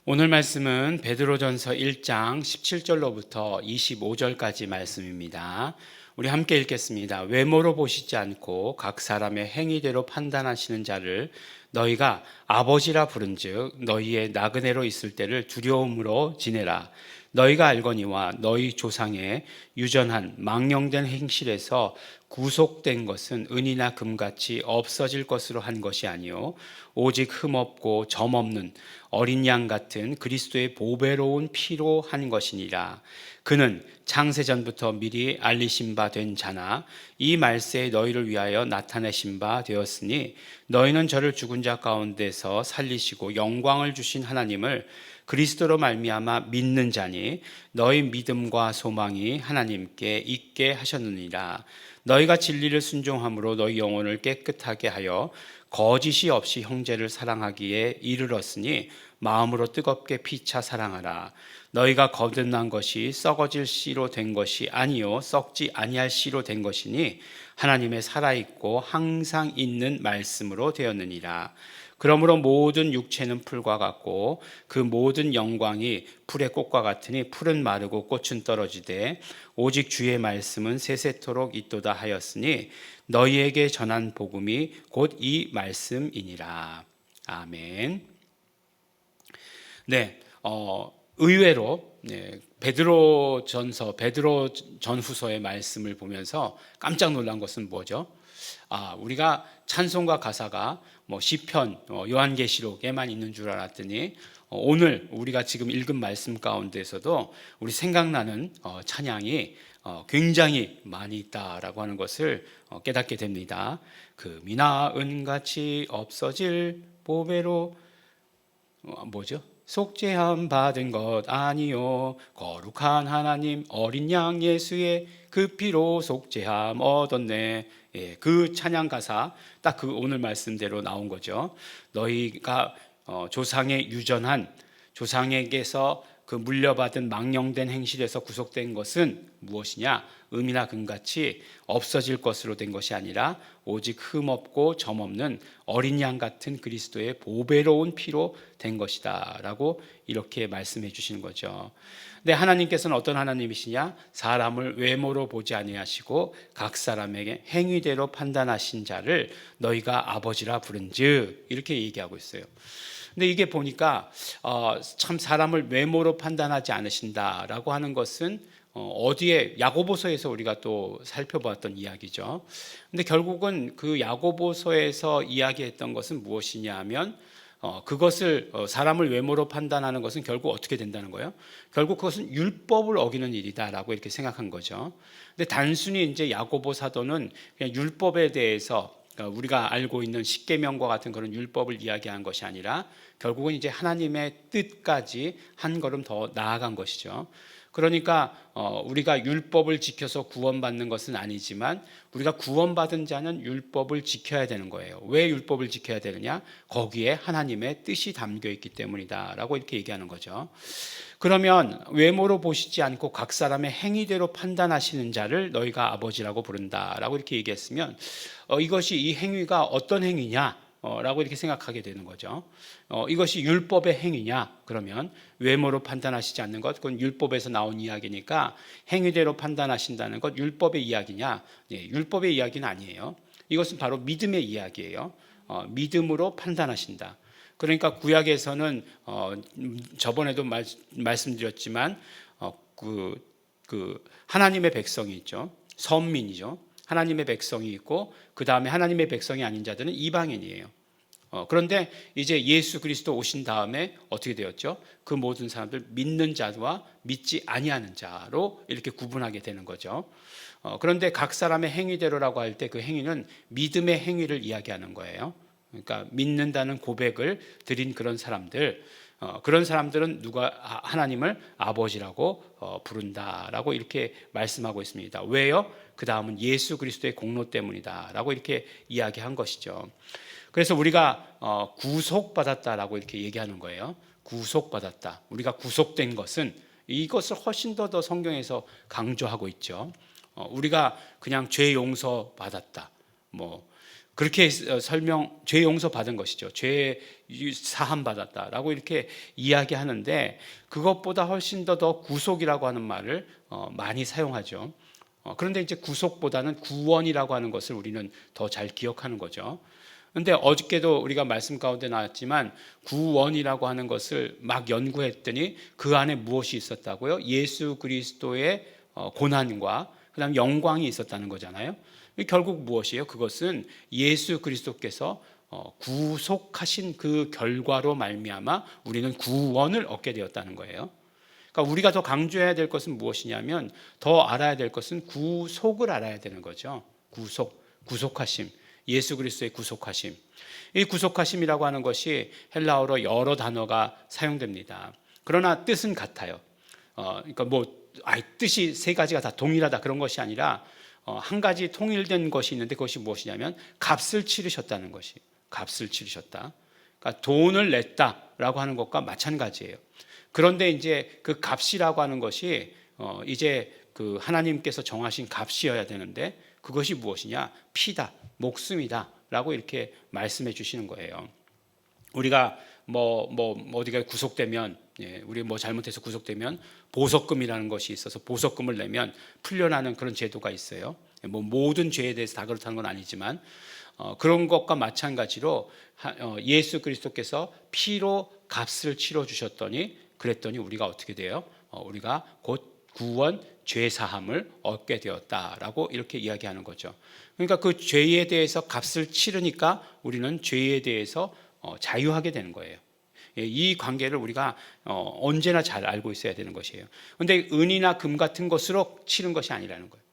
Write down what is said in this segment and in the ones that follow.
오늘 말씀은 베드로전서 1장 17절로부터 25절까지 말씀입니다. 우리 함께 읽겠습니다. 외모로 보시지 않고 각 사람의 행위대로 판단하시는 자를 너희가 아버지라 부른즉 너희의 나그네로 있을 때를 두려움으로 지내라. 너희가 알거니와 너희 조상의 유전한 망령된 행실에서 구속된 것은 은이나 금같이 없어질 것으로 한 것이 아니요 오직 흠없고 점없는 어린 양 같은 그리스도의 보배로운 피로 한 것이니라. 그는 창세전부터 미리 알리신 바 된 자나 이 말세에 너희를 위하여 나타내신 바 되었으니 너희는 저를 죽은 자 가운데서 살리시고 영광을 주신 하나님을 그리스도로 말미암아 믿는 자니 너희 믿음과 소망이 하나님께 있게 하셨느니라. 너희가 진리를 순종함으로 너희 영혼을 깨끗하게 하여 거짓이 없이 형제를 사랑하기에 이르렀으니 마음으로 뜨겁게 피차 사랑하라. 너희가 거듭난 것이 썩어질 씨로 된 것이 아니요 썩지 아니할 씨로 된 것이니 하나님의 살아있고 항상 있는 말씀으로 되었느니라. 그러므로 모든 육체는 풀과 같고 그 모든 영광이 풀의 꽃과 같으니 풀은 마르고 꽃은 떨어지되 오직 주의 말씀은 세세토록 있도다 하였으니 너희에게 전한 복음이 곧 이 말씀이니라. 아멘. 네, 의외로 베드로 전후서의 말씀을 보면서 깜짝 놀란 것은 뭐죠? 우리가 찬송가 가사가 시편, 요한계시록에만 있는 줄 알았더니 오늘 우리가 지금 읽은 말씀 가운데서도 우리 생각나는 찬양이 굉장히 많이 있다라고 하는 것을 깨닫게 됩니다. 금이나 은같이 없어질 보배로 속죄함 받은 것 아니요 거룩한 하나님 어린 양 예수의 그 피로 속죄함 얻었네. 그 찬양 가사 딱 그 오늘 말씀대로 나온 거죠. 너희가 조상의 유전한 조상에게서 그 물려받은 망령된 행실에서 구속된 것은 무엇이냐? 음이나 금같이 없어질 것으로 된 것이 아니라 오직 흠없고 점없는 어린 양 같은 그리스도의 보배로운 피로 된 것이다 라고 이렇게 말씀해 주시는 거죠. 근데 하나님께서는 어떤 하나님이시냐? 사람을 외모로 보지 아니하시고 각 사람에게 행위대로 판단하신 자를 너희가 아버지라 부른즉 이렇게 얘기하고 있어요. 근데 이게 보니까 참 사람을 외모로 판단하지 않으신다라고 하는 것은 어디에 야고보서에서 우리가 또 살펴보았던 이야기죠. 근데 결국은 그 야고보서에서 이야기했던 것은 무엇이냐 하면 그것을 사람을 외모로 판단하는 것은 결국 어떻게 된다는 거예요? 결국 그것은 율법을 어기는 일이다라고 이렇게 생각한 거죠. 근데 단순히 이제 야고보 사도는 그냥 율법에 대해서 우리가 알고 있는 십계명과 같은 그런 율법을 이야기한 것이 아니라 결국은 이제 하나님의 뜻까지 한 걸음 더 나아간 것이죠. 그러니까 우리가 율법을 지켜서 구원받는 것은 아니지만 우리가 구원받은 자는 율법을 지켜야 되는 거예요. 왜 율법을 지켜야 되느냐? 거기에 하나님의 뜻이 담겨 있기 때문이다라고 이렇게 얘기하는 거죠. 그러면 외모로 보시지 않고 각 사람의 행위대로 판단하시는 자를 너희가 아버지라고 부른다라고 이렇게 얘기했으면 이것이 이 행위가 어떤 행위냐? 라고 이렇게 생각하게 되는 거죠. 이것이 율법의 행위냐? 그러면 외모로 판단하시지 않는 것, 그건 율법에서 나온 이야기니까 행위대로 판단하신다는 것, 율법의 이야기냐? 율법의 이야기는 아니에요. 이것은 바로 믿음의 이야기예요. 믿음으로 판단하신다. 그러니까 구약에서는 저번에도 말씀드렸지만 그 하나님의 백성이 있죠. 선민이죠. 하나님의 백성이 있고 그 다음에 하나님의 백성이 아닌 자들은 이방인이에요. 그런데 이제 예수 그리스도 오신 다음에 어떻게 되었죠? 그 모든 사람들 믿는 자와 믿지 아니하는 자로 이렇게 구분하게 되는 거죠. 그런데 각 사람의 행위대로라고 할 때 그 행위는 믿음의 행위를 이야기하는 거예요. 그러니까 믿는다는 고백을 드린 그런 사람들, 그런 사람들은 하나님을 아버지라고 부른다라고 이렇게 말씀하고 있습니다. 왜요? 그 다음은 예수 그리스도의 공로 때문이다라고 이렇게 이야기한 것이죠. 그래서 우리가 구속받았다라고 이렇게 얘기하는 거예요. 구속받았다. 우리가 구속된 것은 이것을 훨씬 더 성경에서 강조하고 있죠. 우리가 그냥 죄 용서 받았다. 그렇게 죄 용서 받은 것이죠. 죄 사함 받았다라고 이렇게 이야기하는데, 그것보다 훨씬 더 구속이라고 하는 말을 많이 사용하죠. 그런데 이제 구속보다는 구원이라고 하는 것을 우리는 더 잘 기억하는 거죠. 그런데 어저께도 우리가 말씀 가운데 나왔지만, 구원이라고 하는 것을 막 연구했더니 그 안에 무엇이 있었다고요? 예수 그리스도의 고난과 그다음 영광이 있었다는 거잖아요. 결국 무엇이에요? 그것은 예수 그리스도께서 구속하신 그 결과로 말미암아 우리는 구원을 얻게 되었다는 거예요. 그러니까 우리가 더 강조해야 될 것은 무엇이냐면, 더 알아야 될 것은 구속을 알아야 되는 거죠. 구속하심, 예수 그리스도의 구속하심. 이 구속하심이라고 하는 것이 헬라어로 여러 단어가 사용됩니다. 그러나 뜻은 같아요. 그러니까 뜻이 세 가지가 다 동일하다 그런 것이 아니라, 한 가지 통일된 것이 있는데, 그것이 무엇이냐면 값을 치르셨다는 것이, 값을 치르셨다. 그러니까 돈을 냈다라고 하는 것과 마찬가지예요. 그런데 이제 그 값이라고 하는 것이 이제 그 하나님께서 정하신 값이어야 되는데, 그것이 무엇이냐? 피다, 목숨이다라고 이렇게 말씀해 주시는 거예요. 우리가 어디가 구속되면, 우리 잘못해서 구속되면 보석금이라는 것이 있어서 보석금을 내면 풀려나는 그런 제도가 있어요. 모든 죄에 대해서 다 그렇다는 건 아니지만, 그런 것과 마찬가지로 예수 그리스도께서 피로 값을 치러 주셨더니, 그랬더니 우리가 어떻게 돼요? 우리가 곧 구원, 죄 사함을 얻게 되었다라고 이렇게 이야기하는 거죠. 그러니까 그 죄에 대해서 값을 치르니까 우리는 죄에 대해서 자유하게 되는 거예요. 이 관계를 우리가 언제나 잘 알고 있어야 되는 것이에요. 그런데 은이나 금 같은 것으로 치른 것이 아니라는 거예요.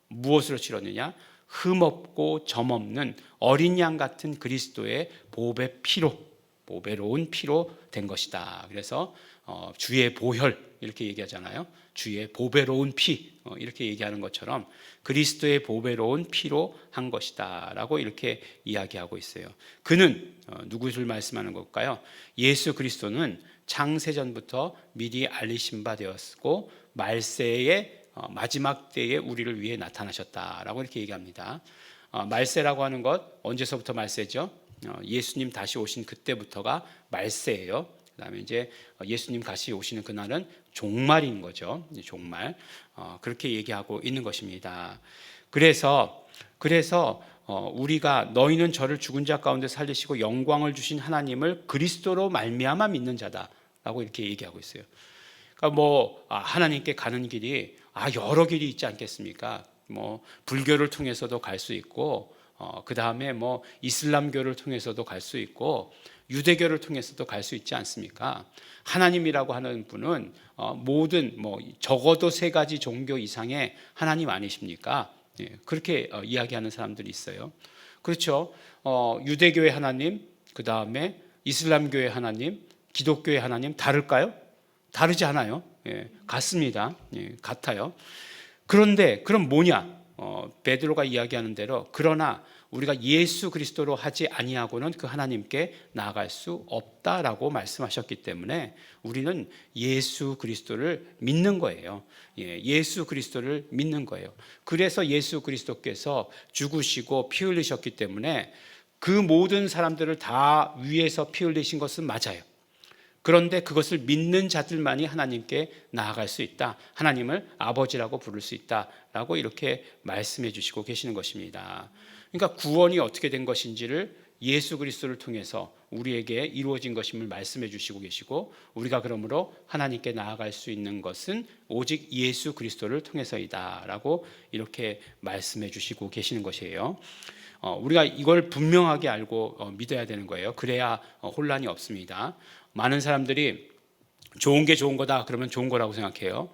무엇으로 치렀느냐? 흠없고 점없는 어린 양 같은 그리스도의 보배 피로, 보배로운 피로 된 것이다. 그래서 주의 보혈 이렇게 얘기하잖아요. 주의 보배로운 피 이렇게 얘기하는 것처럼 그리스도의 보배로운 피로 한 것이다 라고 이렇게 이야기하고 있어요. 그는 누구를 말씀하는 걸까요? 예수 그리스도는 창세전부터 미리 알리신 바 되었고, 말세의 마지막 때에 우리를 위해 나타나셨다라고 이렇게 얘기합니다. 말세라고 하는 것, 언제서부터 말세죠? 예수님 다시 오신 그때부터가 말세예요. 그다음에 이제 예수님 다시 오시는 그날은 종말인 거죠. 종말. 그렇게 얘기하고 있는 것입니다. 그래서 우리가 너희는 저를 죽은 자 가운데 살리시고 영광을 주신 하나님을 그리스도로 말미암아 믿는 자다라고 이렇게 얘기하고 있어요. 그러니까 하나님께 가는 길이 여러 길이 있지 않겠습니까? 불교를 통해서도 갈 수 있고, 그 다음에 이슬람교를 통해서도 갈 수 있고, 유대교를 통해서도 갈 수 있지 않습니까? 하나님이라고 하는 분은 모든 적어도 세 가지 종교 이상의 하나님 아니십니까? 그렇게 이야기하는 사람들이 있어요. 그렇죠? 유대교의 하나님, 그 다음에 이슬람교의 하나님, 기독교의 하나님 다를까요? 다르지 않아요. 같습니다. 같아요. 그런데 그럼 뭐냐? 베드로가 이야기하는 대로, 그러나 우리가 예수 그리스도로 하지 아니하고는 그 하나님께 나아갈 수 없다라고 말씀하셨기 때문에 우리는 예수 그리스도를 믿는 거예요. 예수 그리스도를 믿는 거예요. 그래서 예수 그리스도께서 죽으시고 피 흘리셨기 때문에 그 모든 사람들을 다 위해서 피 흘리신 것은 맞아요. 그런데 그것을 믿는 자들만이 하나님께 나아갈 수 있다. 하나님을 아버지라고 부를 수 있다라고 이렇게 말씀해 주시고 계시는 것입니다. 그러니까 구원이 어떻게 된 것인지를 예수 그리스도를 통해서 우리에게 이루어진 것임을 말씀해 주시고 계시고, 우리가 그러므로 하나님께 나아갈 수 있는 것은 오직 예수 그리스도를 통해서이다라고 이렇게 말씀해 주시고 계시는 것이에요. 우리가 이걸 분명하게 알고 믿어야 되는 거예요. 그래야 혼란이 없습니다. 많은 사람들이 좋은 게 좋은 거다 그러면 좋은 거라고 생각해요.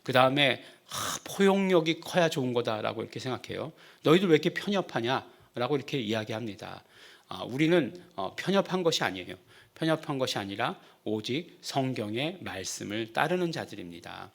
그 다음에 포용력이 커야 좋은 거다라고 이렇게 생각해요. 너희들 왜 이렇게 편협하냐라고 이렇게 이야기합니다. 우리는 편협한 것이 아니에요. 편협한 것이 아니라 오직 성경의 말씀을 따르는 자들입니다.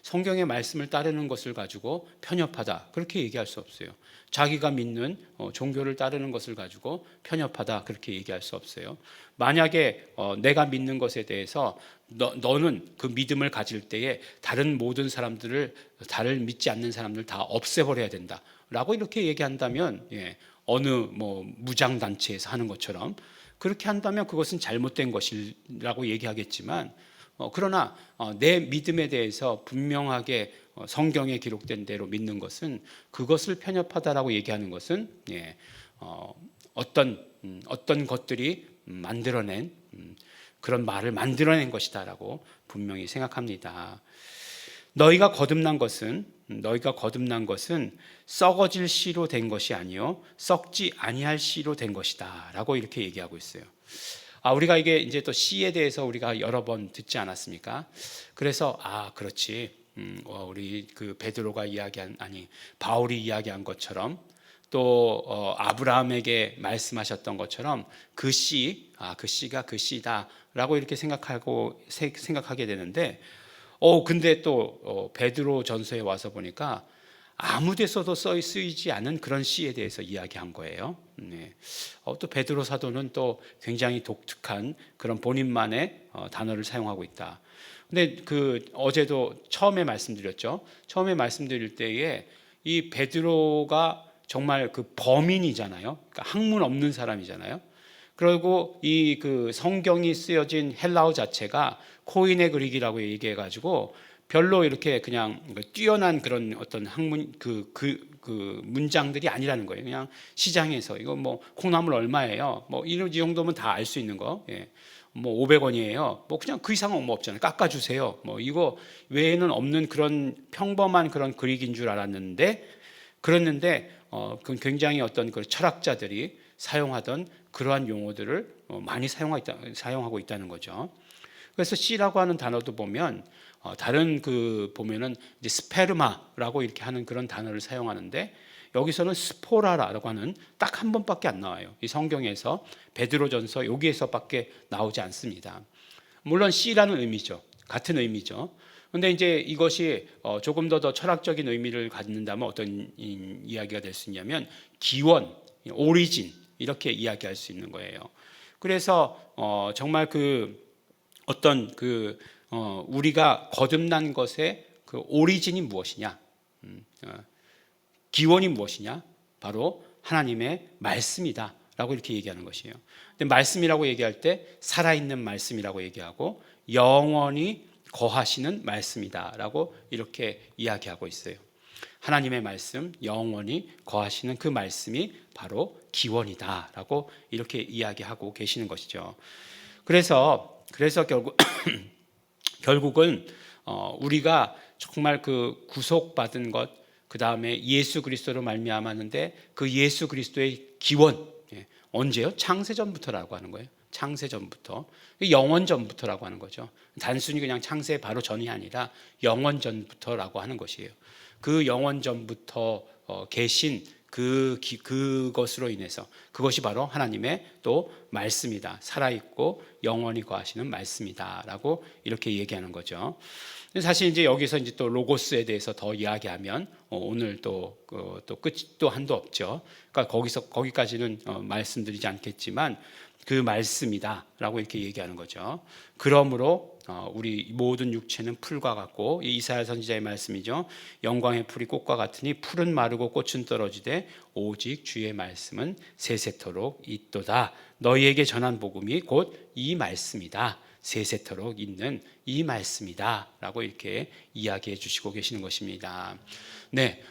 성경의 말씀을 따르는 것을 가지고 편협하다 그렇게 얘기할 수 없어요. 자기가 믿는 종교를 따르는 것을 가지고 편협하다 그렇게 얘기할 수 없어요. 만약에 내가 믿는 것에 대해서 너는 그 믿음을 가질 때에 다른 모든 사람들을, 다른 믿지 않는 사람들 다 없애버려야 된다 라고 이렇게 얘기한다면 어느 뭐 무장 단체에서 하는 것처럼 그렇게 한다면 그것은 잘못된 것이라고 얘기하겠지만 그러나 내 믿음에 대해서 분명하게 성경에 기록된 대로 믿는 것은 그것을 편협하다라고 얘기하는 것은 어떤 것들이 만들어낸 그런 말을 만들어낸 것이다라고 분명히 생각합니다. 너희가 거듭난 것은 썩어질 씨로 된 것이 아니요 썩지 아니할 씨로 된 것이다라고 이렇게 얘기하고 있어요. 우리가 이게 이제 또 씨에 대해서 우리가 여러 번 듣지 않았습니까? 그래서 그렇지. 우리 그 베드로가 바울이 이야기한 것처럼 또 아브라함에게 말씀하셨던 것처럼 그 씨가 그 씨다라고 이렇게 생각하게 되는데 근데 또 베드로 전서에 와서 보니까 아무 데서도 쓰이지 않은 그런 씨에 대해서 이야기한 거예요. 또 베드로 사도는 또 굉장히 독특한 그런 본인만의 단어를 사용하고 있다. 근데 어제도 처음에 말씀드렸죠. 처음에 말씀드릴 때에 이 베드로가 정말 그 범인이잖아요. 그러니까 학문 없는 사람이잖아요. 그리고 이 성경이 쓰여진 헬라어 자체가 코인의 그릭이라고 얘기해가지고 별로 이렇게 그냥 뛰어난 그런 어떤 학문 문장들이 아니라는 거예요. 그냥 시장에서 이거 뭐 콩나물 얼마예요? 뭐 이 정도면 다 알 수 있는 거. 뭐 500원이에요. 뭐 그냥 그 이상은 뭐 없잖아요. 깎아주세요. 뭐 이거 외에는 없는 그런 평범한 그런 그릭인 줄 알았는데 그랬는데 그건 굉장히 어떤 그 철학자들이 사용하던 그러한 용어들을 많이 사용하고 있다는 거죠. 그래서 씨라고 하는 단어도 보면 다른 보면은 이제 스페르마라고 이렇게 하는 그런 단어를 사용하는데 여기서는 스포라라고 하는 딱 한 번밖에 안 나와요. 이 성경에서 베드로전서 여기에서밖에 나오지 않습니다. 물론 씨라는 의미죠. 같은 의미죠. 근데 이제 이것이 조금 더 철학적인 의미를 갖는다면 어떤 이야기가 될 수 있냐면 기원, 오리진 이렇게 이야기할 수 있는 거예요. 그래서 정말 우리가 거듭난 것의 그 오리진이 무엇이냐? 기원이 무엇이냐? 바로 하나님의 말씀이다라고 이렇게 얘기하는 것이에요. 근데 말씀이라고 얘기할 때 살아있는 말씀이라고 얘기하고 영원히 거하시는 말씀이다라고 이렇게 이야기하고 있어요. 하나님의 말씀, 영원히 거하시는 그 말씀이 바로 기원이다라고 이렇게 이야기하고 계시는 것이죠. 그래서 결국은 우리가 정말 그 구속받은 것, 그 다음에 예수 그리스도로 말미암았는데 그 예수 그리스도의 기원, 언제요? 창세전부터라고 하는 거예요. 창세전부터, 영원전부터라고 하는 거죠. 단순히 그냥 창세 바로 전이 아니라 영원전부터라고 하는 것이에요. 그 영원전부터 계신 그것으로 인해서 그것이 바로 하나님의 또 말씀이다. 살아있고 영원히 거하시는 말씀이다라고 이렇게 얘기하는 거죠. 사실 이제 여기서 이제 또 로고스에 대해서 더 이야기하면 오늘 또 끝이 또 한도 없죠. 그러니까 거기까지는 말씀드리지 않겠지만 그 말씀이다라고 이렇게 얘기하는 거죠. 그러므로 우리 모든 육체는 풀과 같고 이사야 선지자의 말씀이죠. 영광의 풀이 꽃과 같으니 풀은 마르고 꽃은 떨어지되 오직 주의 말씀은 세세토록 있도다. 너희에게 전한 복음이 곧 이 말씀이다. 세세토록 있는 이 말씀이다라고 이렇게 이야기해 주시고 계시는 것입니다. 네,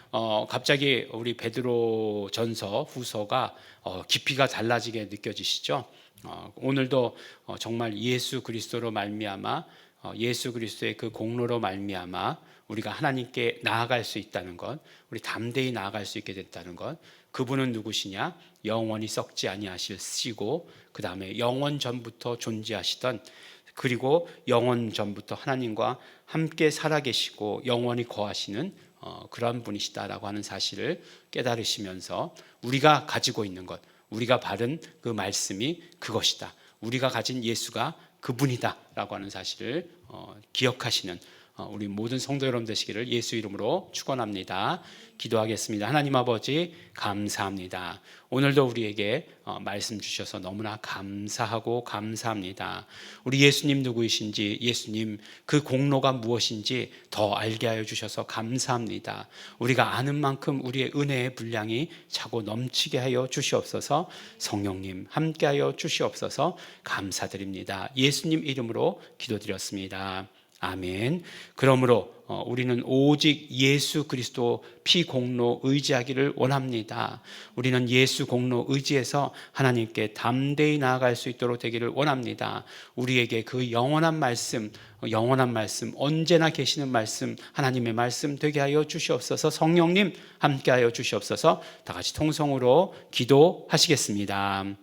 갑자기 우리 베드로 전서 후서가 깊이가 달라지게 느껴지시죠? 오늘도 정말 예수 그리스도로 말미암아 예수 그리스도의 그 공로로 말미암아 우리가 하나님께 나아갈 수 있다는 것, 우리 담대히 나아갈 수 있게 됐다는 것, 그분은 누구시냐? 영원히 썩지 아니하실 씨고 그 다음에 영원 전부터 존재하시던 그리고 영원 전부터 하나님과 함께 살아계시고 영원히 거하시는 그러한 분이시다라고 하는 사실을 깨달으시면서 우리가 가지고 있는 것, 우리가 바른 그 말씀이 그것이다. 우리가 가진 예수가 그분이다라고 하는 사실을 기억하시는 우리 모든 성도 여러분 되시기를 예수 이름으로 축원합니다. 기도하겠습니다. 하나님 아버지 감사합니다. 오늘도 우리에게 말씀 주셔서 너무나 감사하고 감사합니다. 우리 예수님 누구이신지, 예수님 그 공로가 무엇인지 더 알게 하여 주셔서 감사합니다. 우리가 아는 만큼 우리의 은혜의 분량이 차고 넘치게 하여 주시옵소서. 성령님 함께 하여 주시옵소서. 감사드립니다. 예수님 이름으로 기도드렸습니다. 아멘. 그러므로 우리는 오직 예수 그리스도 피 공로 의지하기를 원합니다. 우리는 예수 공로 의지해서 하나님께 담대히 나아갈 수 있도록 되기를 원합니다. 우리에게 그 영원한 말씀, 언제나 계시는 말씀, 하나님의 말씀 되게 하여 주시옵소서. 성령님 함께 하여 주시옵소서. 다 같이 통성으로 기도하시겠습니다.